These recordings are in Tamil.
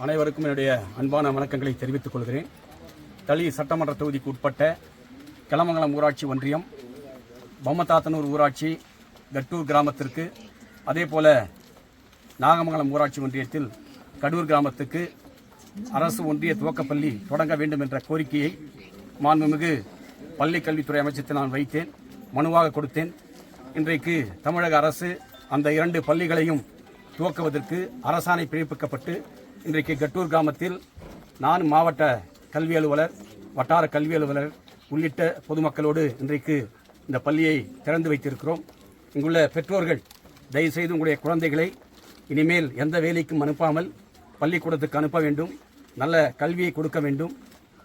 அனைவருக்கும் என்னுடைய அன்பான வணக்கங்களை தெரிவித்துக் கொள்கிறேன். தளி சட்டமன்ற தொகுதிக்கு உட்பட்ட கிளமங்கலம் ஊராட்சி ஒன்றியம், பொம்மதாத்தனூர் ஊராட்சி, கட்டூர் கிராமத்திற்கு, அதேபோல நாகமங்கலம் ஊராட்சி ஒன்றியத்தில் கடூர் கிராமத்துக்கு அரசு ஒன்றிய துவக்கப்பள்ளி தொடங்க வேண்டும் என்ற கோரிக்கையை மாண்புமிகு பள்ளிக் கல்வித்துறை அமைச்சருக்கு நான் வைத்தேன், மனுவாக கொடுத்தேன். இன்றைக்கு தமிழக அரசு அந்த 2 பள்ளிகளையும் துவக்குவதற்கு அரசாணை பிறப்பிக்கப்பட்டு இன்றைக்கு கட்டூர் கிராமத்தில் நான் மாவட்ட கல்வி அலுவலர், வட்டார கல்வி அலுவலர் உள்ளிட்ட பொதுமக்களோடு இன்றைக்கு இந்த பள்ளியை திறந்து வைத்திருக்கிறோம். இங்குள்ள பெற்றோர்கள் தயவுசெய்து உங்களுடைய குழந்தைகளை இனிமேல் எந்த வேலைக்கும் அனுப்பாமல் பள்ளிக்கூடத்துக்கு அனுப்ப வேண்டும். நல்ல கல்வியை கொடுக்க வேண்டும்.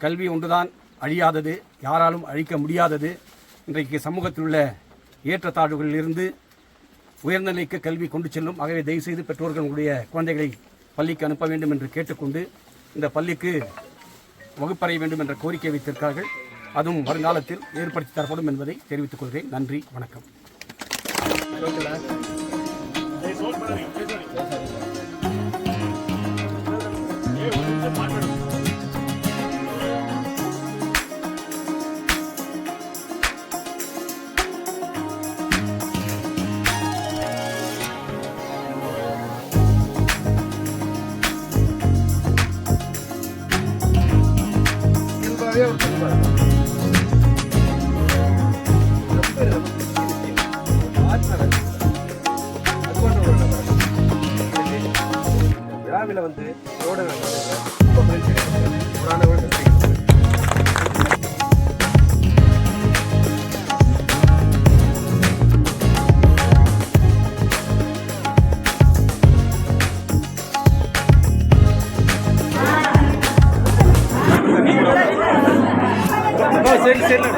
கல்வி ஒன்றுதான் அழியாதது, யாராலும் அழிக்க முடியாதது. இன்றைக்கு சமூகத்தில் உள்ள ஏற்றத்தாழ்வுகளிலிருந்து உயர்நிலைக்கு கல்வி கொண்டு செல்லும். ஆகவே தயவுசெய்து பெற்றோர்கள் உங்களுடைய குழந்தைகளை பள்ளிக்கு அனுப்ப வேண்டும் என்று கேட்டுக்கொண்டு இந்த பள்ளிக்கு வகுப்பறை வேண்டும் என்ற கோரிக்கை வைத்திருக்கிறார்கள். அதுவும் வருங்காலத்தில் ஏற்படுத்தி தரப்படும் என்பதை தெரிவித்துக் கொள்கிறேன். நன்றி, வணக்கம். விழாவில் வந்து ரொம்ப மகிழ்ச்சி சரி